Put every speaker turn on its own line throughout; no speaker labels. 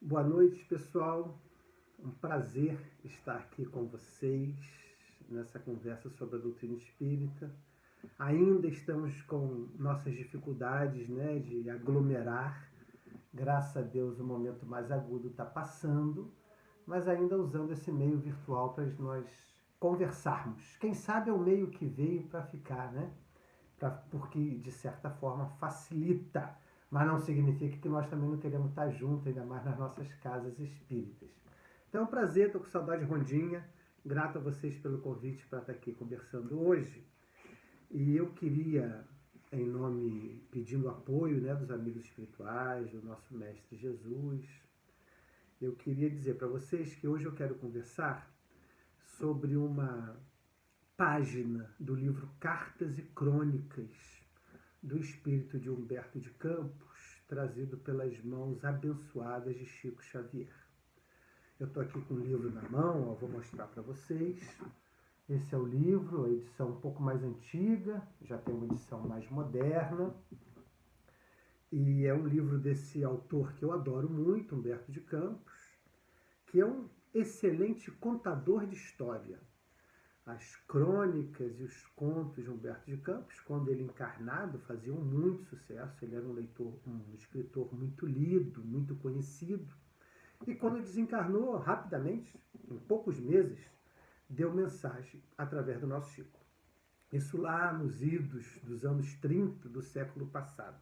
Boa noite, pessoal. Um prazer estar aqui com vocês nessa conversa sobre a doutrina espírita. Ainda estamos com nossas dificuldades, né, de aglomerar. Graças a Deus o momento mais agudo está passando, mas ainda usando esse meio virtual para nós conversarmos. Quem sabe é o meio que veio para ficar, né? Porque de certa forma facilita, mas não significa que nós também não queremos estar juntos, ainda mais nas nossas casas espíritas. Então é um prazer, estou com saudade de Rondinha, grato a vocês pelo convite para estar aqui conversando hoje. E eu queria, em nome, pedindo apoio, né, dos amigos espirituais, do nosso Mestre Jesus, eu queria dizer para vocês que hoje eu quero conversar sobre uma página do livro Cartas e Crônicas do Espírito de Humberto de Campos, trazido pelas mãos abençoadas de Chico Xavier. Eu estou aqui com o livro na mão, vou mostrar para vocês. Esse é o livro, a edição um pouco mais antiga, já tem uma edição mais moderna. E é um livro desse autor que eu adoro muito, Humberto de Campos, que é um excelente contador de história. As crônicas e os contos de Humberto de Campos, quando ele encarnado, faziam muito sucesso. Ele era um escritor muito lido, muito conhecido. E quando desencarnou, rapidamente, em poucos meses, deu mensagem através do nosso Chico. Isso lá nos idos dos anos 30 do século passado.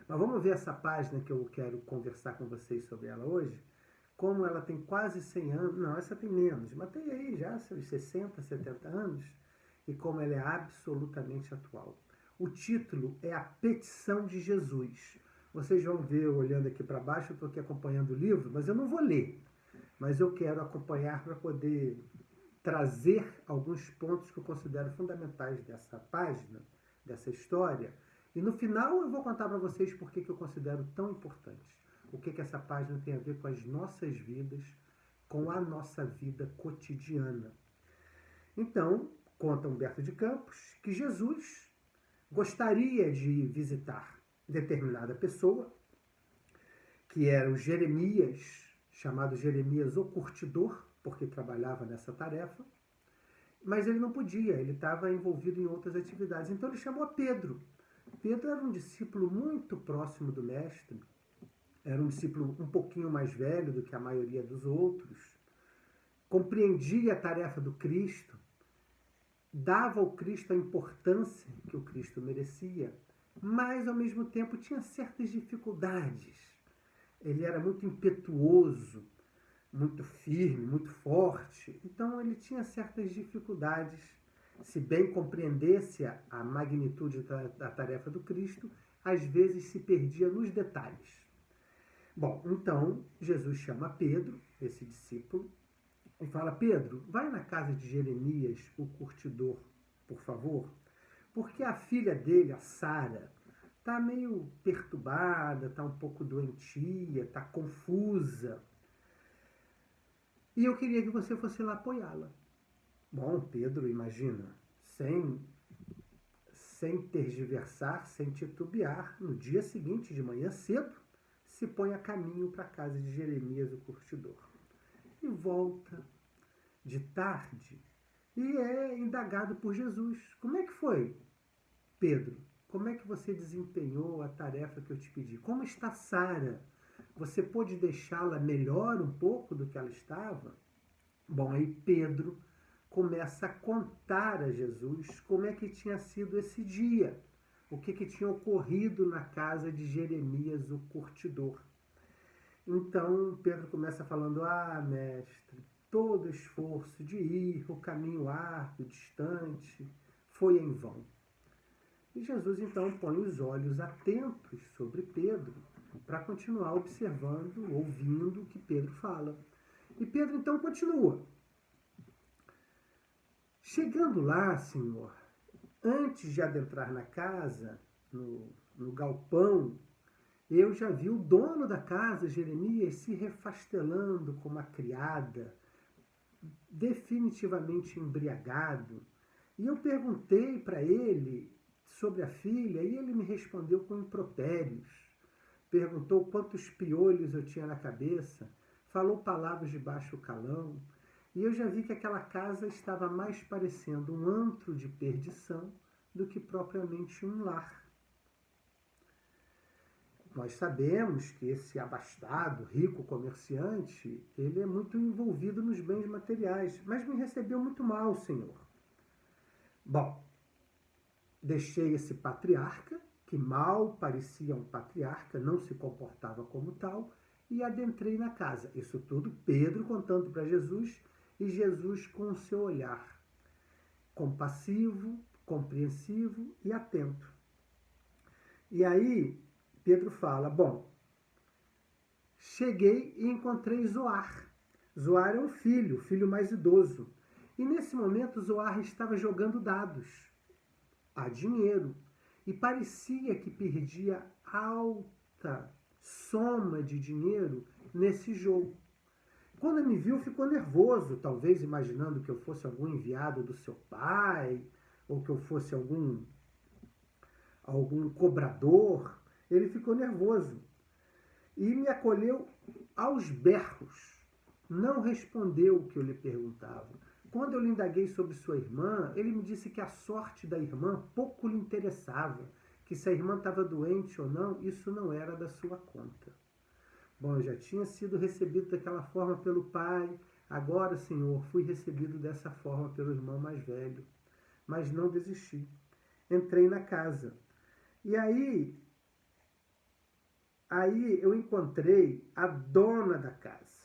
Mas vamos ver essa página que eu quero conversar com vocês sobre ela hoje. Como ela tem quase 100 anos, não, essa tem menos, mas tem aí já seus 60, 70 anos, e como ela é absolutamente atual. O título é A Petição de Jesus. Vocês vão ver, olhando aqui para baixo, eu estou aqui acompanhando o livro, mas eu não vou ler, mas eu quero acompanhar para poder trazer alguns pontos que eu considero fundamentais dessa página, dessa história, e no final eu vou contar para vocês por que eu considero tão importante. O que essa página tem a ver com as nossas vidas, com a nossa vida cotidiana. Então, conta Humberto de Campos que Jesus gostaria de visitar determinada pessoa, que era o Jeremias, chamado Jeremias o Curtidor, porque trabalhava nessa tarefa, mas ele não podia, ele estava envolvido em outras atividades. Então ele chamou a Pedro. Pedro era um discípulo muito próximo do mestre, era um discípulo um pouquinho mais velho do que a maioria dos outros, compreendia a tarefa do Cristo, dava ao Cristo a importância que o Cristo merecia, mas ao mesmo tempo tinha certas dificuldades. Ele era muito impetuoso, muito firme, muito forte, então ele tinha certas dificuldades. Se bem compreendesse a magnitude da tarefa do Cristo, às vezes se perdia nos detalhes. Bom, então Jesus chama Pedro, esse discípulo, e fala: Pedro, vai na casa de Jeremias, o curtidor, por favor, porque a filha dele, a Sara, está meio perturbada, está um pouco doentia, está confusa. E eu queria que você fosse lá apoiá-la. Bom, Pedro, imagina, sem tergiversar, sem titubear, no dia seguinte, de manhã cedo, se põe a caminho para a casa de Jeremias, o curtidor. E volta de tarde e é indagado por Jesus. Como é que foi, Pedro? Como é que você desempenhou a tarefa que eu te pedi? Como está Sara? Você pôde deixá-la melhor um pouco do que ela estava? Bom, aí Pedro começa a contar a Jesus como é que tinha sido esse dia, o que tinha ocorrido na casa de Jeremias, o curtidor. Então Pedro começa falando: mestre, todo esforço de ir, o caminho árduo, distante, foi em vão. E Jesus então põe os olhos atentos sobre Pedro para continuar observando, ouvindo o que Pedro fala. E Pedro então continua: chegando lá, Senhor, antes de adentrar na casa, no galpão, eu já vi o dono da casa, Jeremias, se refastelando com uma criada, definitivamente embriagado. E eu perguntei para ele sobre a filha e ele me respondeu com impropérios. perguntou quantos piolhos eu tinha na cabeça, falou palavras de baixo calão, e eu já vi que aquela casa estava mais parecendo um antro de perdição do que propriamente um lar. Nós sabemos que esse abastado, rico comerciante, ele é muito envolvido nos bens materiais, mas me recebeu muito mal, Senhor. Bom, deixei esse patriarca, que mal parecia um patriarca, não se comportava como tal, e adentrei na casa. Isso tudo Pedro contando para Jesus, e Jesus com o seu olhar compassivo, compreensivo e atento. E aí Pedro fala, bom, cheguei e encontrei Zoar. Zoar é um filho, o filho mais idoso. E nesse momento Zoar estava jogando dados a dinheiro e parecia que perdia alta soma de dinheiro nesse jogo. Quando me viu, ficou nervoso, talvez imaginando que eu fosse algum enviado do seu pai, ou que eu fosse algum cobrador. Ele ficou nervoso e me acolheu aos berros. Não respondeu o que eu lhe perguntava. Quando eu lhe indaguei sobre sua irmã, ele me disse que a sorte da irmã pouco lhe interessava, que se a irmã estava doente ou não, isso não era da sua conta. Bom, eu já tinha sido recebido daquela forma pelo pai, agora, Senhor, fui recebido dessa forma pelo irmão mais velho. Mas não desisti. Entrei na casa. E aí eu encontrei a dona da casa.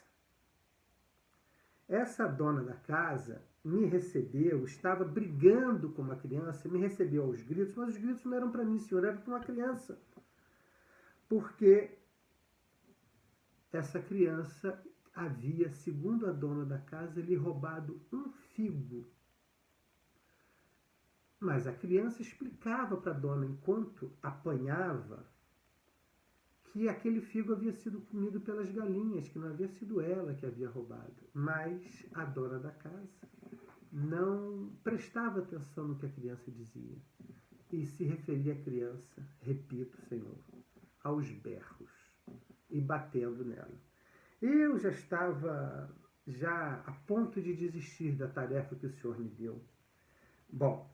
Essa dona da casa me recebeu, estava brigando com uma criança, me recebeu aos gritos, mas os gritos não eram para mim, Senhor, eram para uma criança. Porque essa criança havia, segundo a dona da casa, lhe roubado um figo. Mas a criança explicava para a dona, enquanto apanhava, que aquele figo havia sido comido pelas galinhas, que não havia sido ela que havia roubado. Mas a dona da casa não prestava atenção no que a criança dizia e se referia à criança, repito, Senhor, aos berros e batendo nela. Eu já estava a ponto de desistir da tarefa que o Senhor me deu. Bom,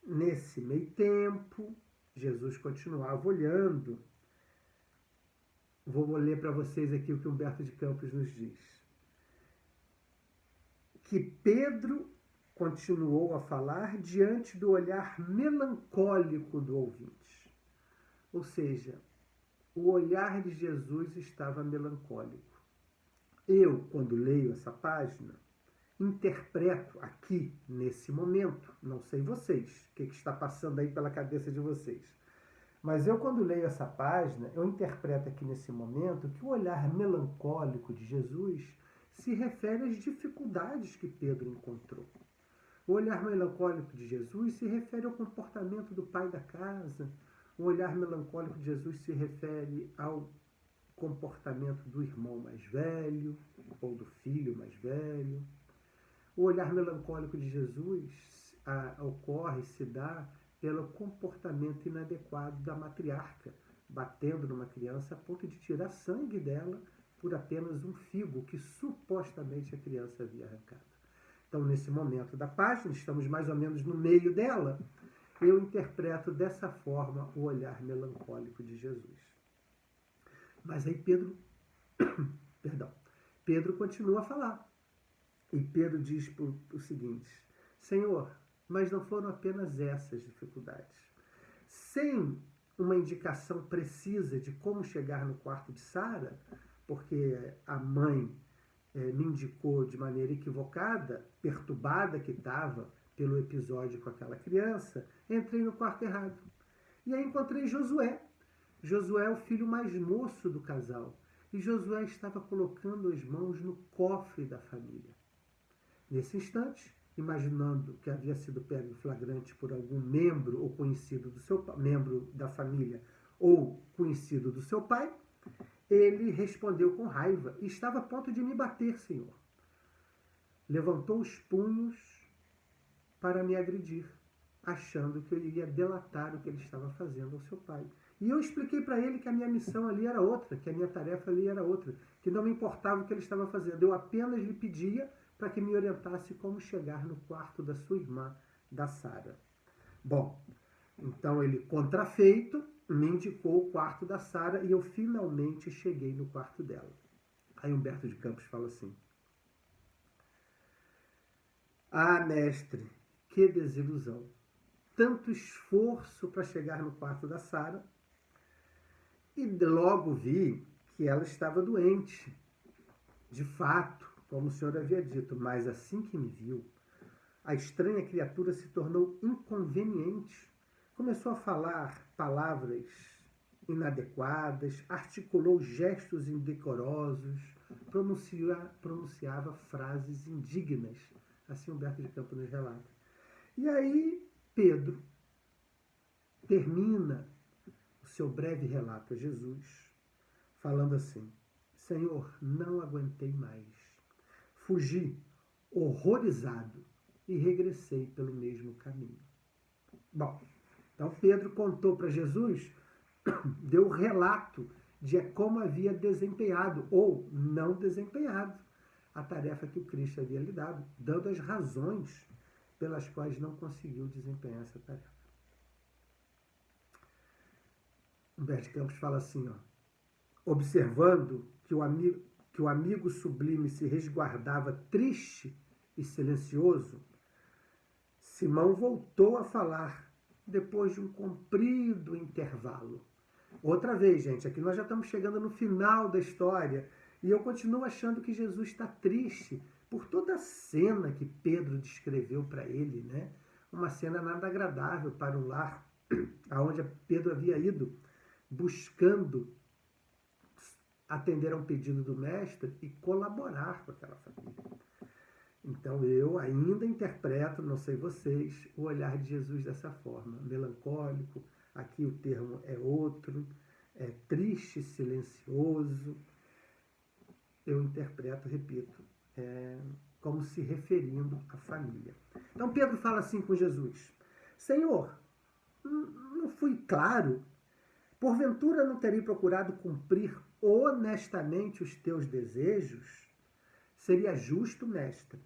nesse meio tempo, Jesus continuava olhando. Vou ler para vocês aqui o que Humberto de Campos nos diz. Que Pedro continuou a falar diante do olhar melancólico do ouvinte. Ou seja, o olhar de Jesus estava melancólico. Eu, quando leio essa página, interpreto aqui, nesse momento, não sei vocês, o que está passando aí pela cabeça de vocês, mas eu, quando leio essa página, eu interpreto aqui nesse momento que o olhar melancólico de Jesus se refere às dificuldades que Pedro encontrou. O olhar melancólico de Jesus se refere ao comportamento do pai da casa. O olhar melancólico de Jesus se refere ao comportamento do irmão mais velho ou do filho mais velho. O olhar melancólico de Jesus se dá pelo comportamento inadequado da matriarca, batendo numa criança a ponto de tirar sangue dela por apenas um figo que supostamente a criança havia arrancado. Então, nesse momento da página, estamos mais ou menos no meio dela, eu interpreto dessa forma o olhar melancólico de Jesus. Mas aí Pedro continua a falar. E Pedro diz o seguinte: Senhor, mas não foram apenas essas dificuldades. Sem uma indicação precisa de como chegar no quarto de Sara, porque a mãe me indicou de maneira equivocada, perturbada que estava pelo episódio com aquela criança, entrei no quarto errado. E aí encontrei Josué. Josué é o filho mais moço do casal. E Josué estava colocando as mãos no cofre da família. Nesse instante, imaginando que havia sido pego em flagrante por algum membro ou conhecido do seu membro da família ou conhecido do seu pai, ele respondeu com raiva: estava a ponto de me bater, Senhor. Levantou os punhos para me agredir, achando que eu iria delatar o que ele estava fazendo ao seu pai. E eu expliquei para ele que a minha missão ali era outra, que a minha tarefa ali era outra, que não me importava o que ele estava fazendo. Eu apenas lhe pedia para que me orientasse como chegar no quarto da sua irmã, da Sara. Bom, então ele, contrafeito, me indicou o quarto da Sara e eu finalmente cheguei no quarto dela. Aí Humberto de Campos fala assim: ah, mestre, que desilusão. Tanto esforço para chegar no quarto da Sara e logo vi que ela estava doente. De fato, como o senhor havia dito, mas assim que me viu, a estranha criatura se tornou inconveniente. Começou a falar palavras inadequadas, articulou gestos indecorosos, pronunciava frases indignas. Assim Humberto de Campos nos relata. E aí Pedro termina o seu breve relato a Jesus, falando assim: Senhor, não aguentei mais. Fugi, horrorizado, e regressei pelo mesmo caminho. Bom, então Pedro contou para Jesus, deu o relato de como havia desempenhado ou não desempenhado a tarefa que o Cristo havia lhe dado, dando as razões pelas quais não conseguiu desempenhar essa tarefa. Humberto Campos fala assim, ó, observando que o amigo sublime se resguardava triste e silencioso, Simão voltou a falar depois de um comprido intervalo. Outra vez, gente, aqui nós já estamos chegando no final da história e eu continuo achando que Jesus está triste por toda a cena que Pedro descreveu para ele, né? Uma cena nada agradável para um lar aonde Pedro havia ido buscando atender a um pedido do mestre e colaborar com aquela família. Então eu ainda interpreto, não sei vocês, o olhar de Jesus dessa forma, melancólico, aqui o termo é outro, é triste, silencioso. Eu interpreto, repito, como se referindo à família. Então Pedro fala assim com Jesus: Senhor, não fui claro? Porventura não terei procurado cumprir honestamente os teus desejos? Seria justo, mestre,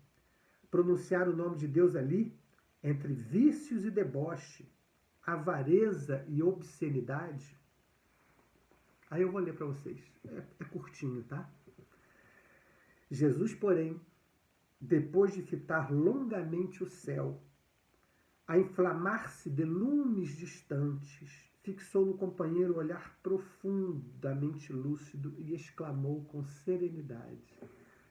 pronunciar o nome de Deus ali, entre vícios e deboche, avareza e obscenidade? Aí eu vou ler para vocês. É curtinho, tá? Jesus, porém, depois de fitar longamente o céu, a inflamar-se de lumes distantes, fixou no companheiro o olhar profundamente lúcido e exclamou com serenidade.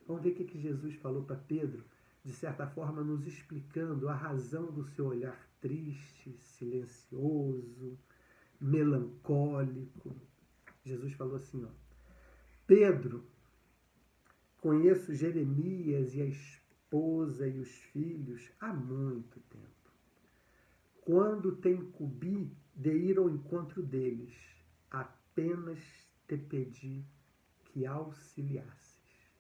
Vamos ver o que Jesus falou para Pedro, de certa forma nos explicando a razão do seu olhar triste, silencioso, melancólico. Jesus falou assim, ó: Pedro, conheço Jeremias e a esposa e os filhos há muito tempo. Quando te incumbi de ir ao encontro deles, apenas te pedi que auxiliasses.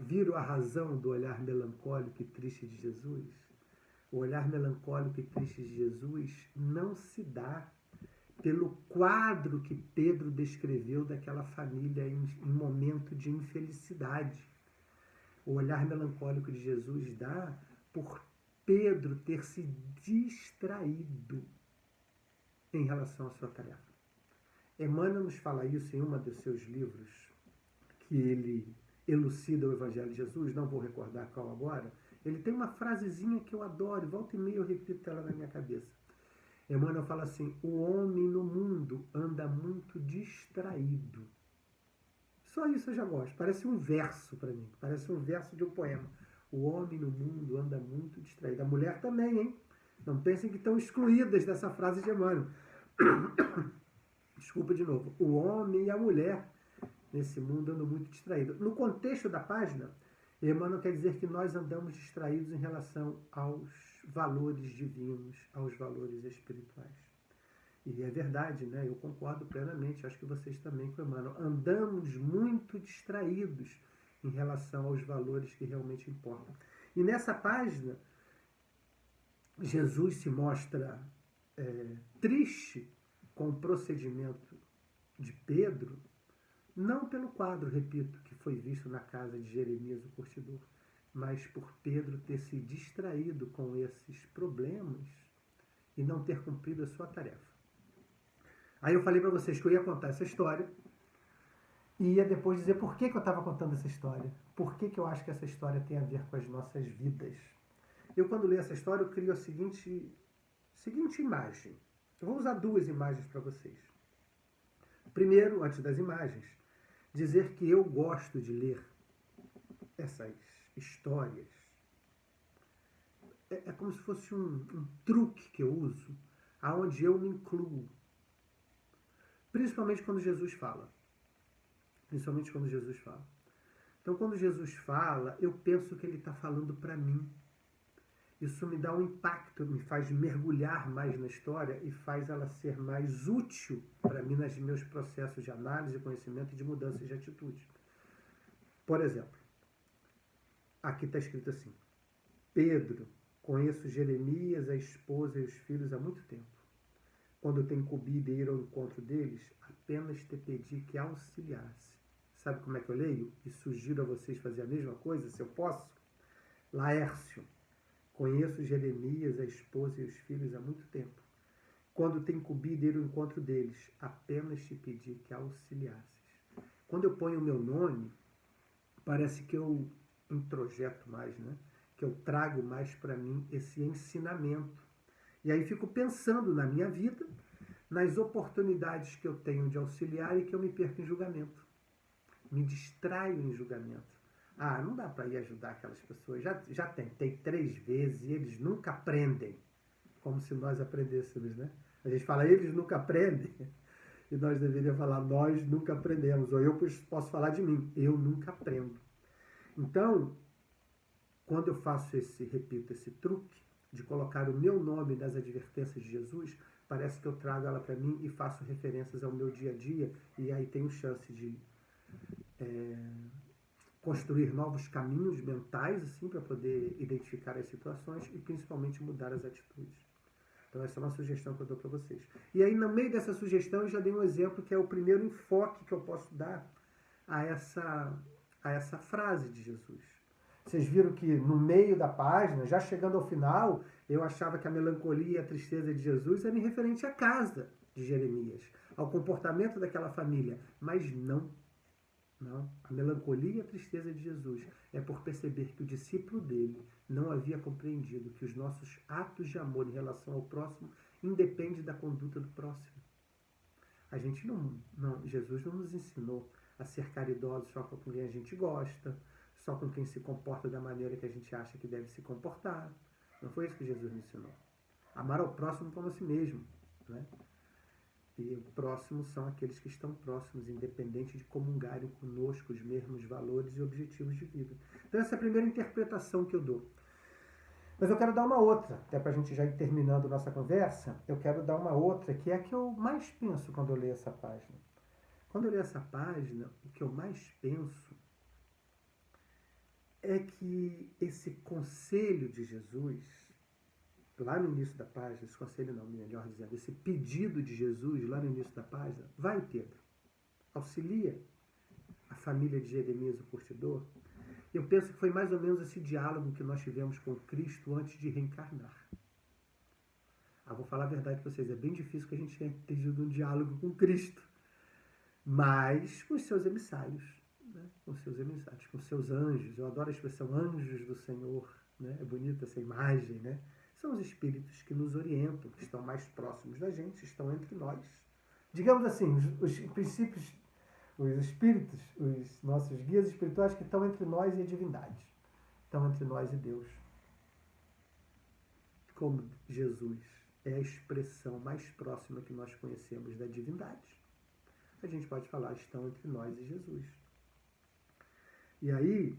Viram a razão do olhar melancólico e triste de Jesus? O olhar melancólico e triste de Jesus não se dá pelo quadro que Pedro descreveu daquela família em momento de infelicidade. O olhar melancólico de Jesus dá por Pedro ter se distraído em relação à sua tarefa. Emmanuel nos fala isso em um dos seus livros, que ele elucida o Evangelho de Jesus, não vou recordar qual agora. Ele tem uma frasezinha que eu adoro, volta e meia eu repito ela na minha cabeça. Emmanuel fala assim: o homem no mundo anda muito distraído. Só isso eu já gosto. Parece um verso para mim. Parece um verso de um poema. O homem no mundo anda muito distraído. A mulher também, hein? Não pensem que estão excluídas dessa frase de Emmanuel. Desculpa de novo. O homem e a mulher nesse mundo andam muito distraídos. No contexto da página, Emmanuel quer dizer que nós andamos distraídos em relação aos valores divinos, aos valores espirituais. E é verdade, né? Eu concordo plenamente, acho que vocês também com Emmanuel. Andamos muito distraídos em relação aos valores que realmente importam. E nessa página, Jesus se mostra triste com o procedimento de Pedro, não pelo quadro, repito, que foi visto na casa de Jeremias, o curtidor, mas por Pedro ter se distraído com esses problemas e não ter cumprido a sua tarefa. Aí eu falei para vocês que eu ia contar essa história e ia depois dizer por que eu estava contando essa história, por que eu acho que essa história tem a ver com as nossas vidas. Eu, quando leio essa história, eu crio a seguinte imagem. Eu vou usar duas imagens para vocês. Primeiro, antes das imagens, dizer que eu gosto de ler essas histórias. É como se fosse um truque que eu uso, aonde eu me incluo. Principalmente quando Jesus fala. Principalmente quando Jesus fala. Então, quando Jesus fala, eu penso que ele está falando para mim. Isso me dá um impacto, me faz mergulhar mais na história e faz ela ser mais útil para mim nos meus processos de análise, conhecimento e de mudança de atitude. Por exemplo, aqui está escrito assim: Pedro, conheço Jeremias, a esposa e os filhos há muito tempo. Quando tenho incumbido ir ao encontro deles, apenas te pedi que auxiliasse. Sabe como é que eu leio? E sugiro a vocês fazer a mesma coisa, se eu posso. Laércio, conheço Jeremias, a esposa e os filhos há muito tempo. Quando tenho incumbido ir ao encontro deles, apenas te pedi que auxiliasses. Quando eu ponho o meu nome, parece que eu introjeto mais, né? Que eu trago mais para mim esse ensinamento. E aí fico pensando na minha vida, nas oportunidades que eu tenho de auxiliar e que eu me perco em julgamento. Me distraio em julgamento. Ah, não dá para ir ajudar aquelas pessoas. Já tentei 3 vezes e eles nunca aprendem. Como se nós aprendêssemos, né? A gente fala, eles nunca aprendem. E nós deveríamos falar, nós nunca aprendemos. Ou eu posso falar de mim, eu nunca aprendo. Então, quando eu faço repito, esse truque de colocar o meu nome nas advertências de Jesus, parece que eu trago ela para mim e faço referências ao meu dia a dia, e aí tenho chance de construir novos caminhos mentais, assim, para poder identificar as situações e principalmente mudar as atitudes. Então essa é uma sugestão que eu dou para vocês. E aí, no meio dessa sugestão, eu já dei um exemplo que é o primeiro enfoque que eu posso dar a essa frase de Jesus. Vocês viram que no meio da página, já chegando ao final, eu achava que a melancolia e a tristeza de Jesus era referente à casa de Jeremias, ao comportamento daquela família. Mas não. Não. A melancolia e a tristeza de Jesus é por perceber que o discípulo dele não havia compreendido que os nossos atos de amor em relação ao próximo independem da conduta do próximo. A gente Jesus não nos ensinou a ser caridosos só com quem a gente gosta, só com quem se comporta da maneira que a gente acha que deve se comportar. Não foi isso que Jesus nos ensinou. Amar ao próximo como a si mesmo, né? E o próximo são aqueles que estão próximos, independente de comungarem conosco os mesmos valores e objetivos de vida. Então essa é a primeira interpretação que eu dou. Mas eu quero dar uma outra, até para a gente já ir terminando nossa conversa, eu quero dar uma outra, que é a que eu mais penso quando eu leio essa página. Quando eu leio essa página, o que eu mais penso é que esse conselho de Jesus, lá no início da página, esse conselho não, melhor dizendo, esse pedido de Jesus lá no início da página, vai Pedro, auxilia a família de Jeremias, o curtidor. Eu penso que foi mais ou menos esse diálogo que nós tivemos com Cristo antes de reencarnar. Vou falar a verdade para vocês, é bem difícil que a gente tenha tido um diálogo com Cristo, mas com os seus emissários, né? Com seus emissários, com seus anjos. Eu adoro a expressão anjos do Senhor, né? É bonita essa imagem, né? São os espíritos que nos orientam, que estão mais próximos da gente, estão entre nós. Digamos assim, os princípios, os espíritos, os nossos guias espirituais que estão entre nós e a divindade. Estão entre nós e Deus. Como Jesus é a expressão mais próxima que nós conhecemos da divindade, a gente pode falar, estão entre nós e Jesus. E aí,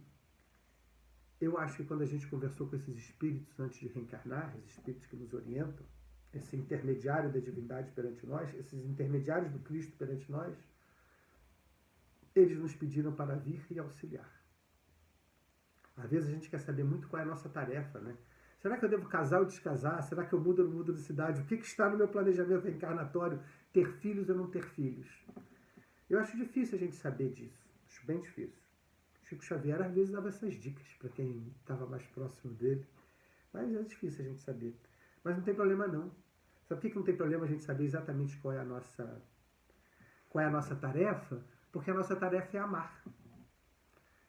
eu acho que quando a gente conversou com esses espíritos antes de reencarnar, os espíritos que nos orientam, esse intermediário da divindade perante nós, esses intermediários do Cristo perante nós, eles nos pediram para vir e auxiliar. Às vezes a gente quer saber muito qual é a nossa tarefa, né? Será que eu devo casar ou descasar? Será que eu mudo ou não mudo de cidade? O que está no meu planejamento reencarnatório? Ter filhos ou não ter filhos? Eu acho difícil a gente saber disso. Acho bem difícil. Chico Xavier às vezes dava essas dicas para quem estava mais próximo dele. Mas é difícil a gente saber. Mas não tem problema não. Sabe por que não tem problema a gente saber exatamente qual é a nossa tarefa? Porque a nossa tarefa é amar.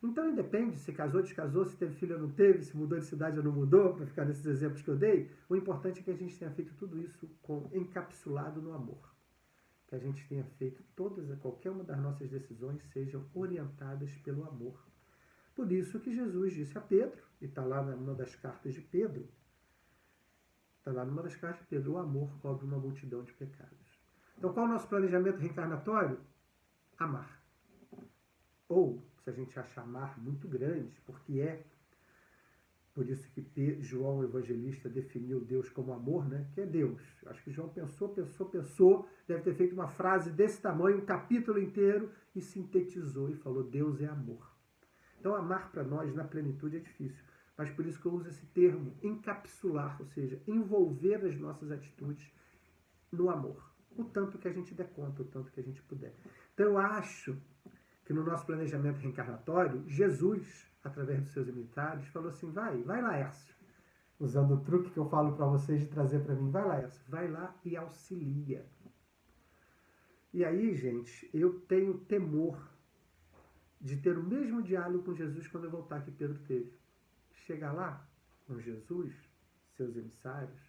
Então independe se casou, descasou, se teve filho ou não teve, se mudou de cidade ou não mudou, para ficar nesses exemplos que eu dei. O importante é que a gente tenha feito tudo isso encapsulado no amor. Que a gente tenha feito qualquer uma das nossas decisões sejam orientadas pelo amor. Por isso que Jesus disse a Pedro, e está lá numa das cartas de Pedro, o amor cobre uma multidão de pecados. Então qual é o nosso planejamento reencarnatório? Amar. Ou, se a gente achar amar muito grande, porque é por isso que João, o evangelista, definiu Deus como amor, né? Que é Deus. Acho que João pensou, deve ter feito uma frase desse tamanho, um capítulo inteiro, e sintetizou e falou: Deus é amor. Então, amar para nós, na plenitude, é difícil. Mas por isso que eu uso esse termo, encapsular, ou seja, envolver as nossas atitudes no amor. O tanto que a gente der conta, o tanto que a gente puder. Então, eu acho que no nosso planejamento reencarnatório, Jesus, através dos seus imitados, falou assim: vai lá, Hércio. Usando o truque que eu falo para vocês de trazer para mim, vai lá, Hércio, vai lá e auxilia. E aí, gente, eu tenho temor de ter o mesmo diálogo com Jesus quando eu voltar que Pedro teve. Chegar lá com Jesus, seus emissários,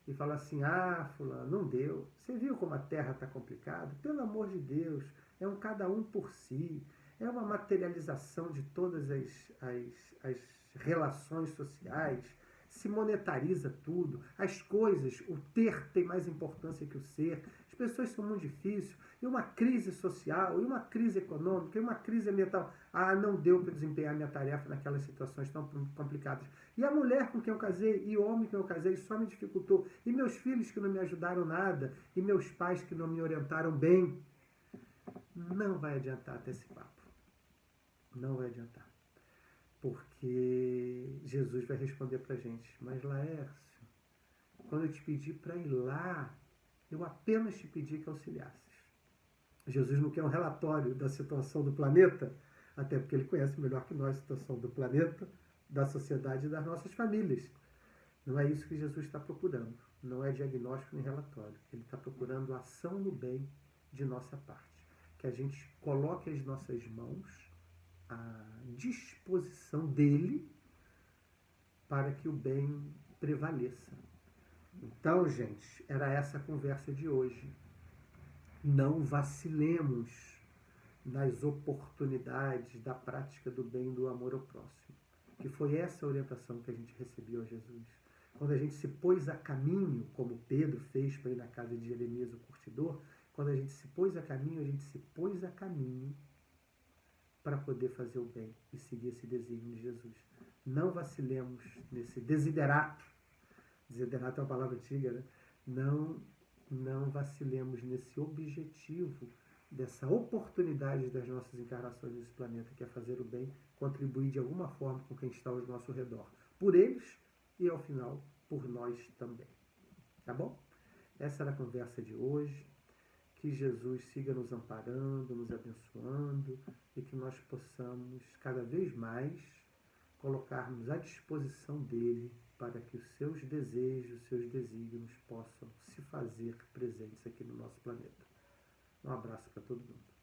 e falar assim: ah, fulano, não deu. Você viu como a terra está complicada? Pelo amor de Deus, é um cada um por si. É uma materialização de todas as relações sociais. Se monetariza tudo. As coisas, o ter tem mais importância que o ser. As pessoas são muito difíceis. E uma crise social, e uma crise econômica, e uma crise ambiental. Ah, não deu para desempenhar minha tarefa naquelas situações tão complicadas. E a mulher com quem eu casei, e o homem com quem eu casei, só me dificultou. E meus filhos que não me ajudaram nada, e meus pais que não me orientaram bem. Não vai adiantar até esse papo. Não vai adiantar. Porque Jesus vai responder para a gente: mas Laércio, quando eu te pedi para ir lá, eu apenas te pedi que auxiliasses. Jesus não quer um relatório da situação do planeta, até porque ele conhece melhor que nós a situação do planeta, da sociedade e das nossas famílias. Não é isso que Jesus está procurando. Não é diagnóstico nem relatório. Ele está procurando ação no bem de nossa parte. Que a gente coloque as nossas mãos à disposição dele para que o bem prevaleça. Então, gente, era essa a conversa de hoje. Não vacilemos nas oportunidades da prática do bem e do amor ao próximo. Que foi essa a orientação que a gente recebeu a Jesus. Quando a gente se pôs a caminho, como Pedro fez para ir na casa de Jeremias, o curtidor, quando a gente se pôs a caminho para poder fazer o bem e seguir esse desígnio de Jesus. Não vacilemos nesse desiderato. Desiderato é uma palavra antiga, né? Não vacilemos nesse objetivo, dessa oportunidade das nossas encarnações nesse planeta, que é fazer o bem, contribuir de alguma forma com quem está ao nosso redor. Por eles e, ao final, por nós também. Tá bom? Essa era a conversa de hoje. Que Jesus siga nos amparando, nos abençoando e que nós possamos cada vez mais colocarmos à disposição dele para que os seus desejos, os seus desígnios possam se fazer presentes aqui no nosso planeta. Um abraço para todo mundo.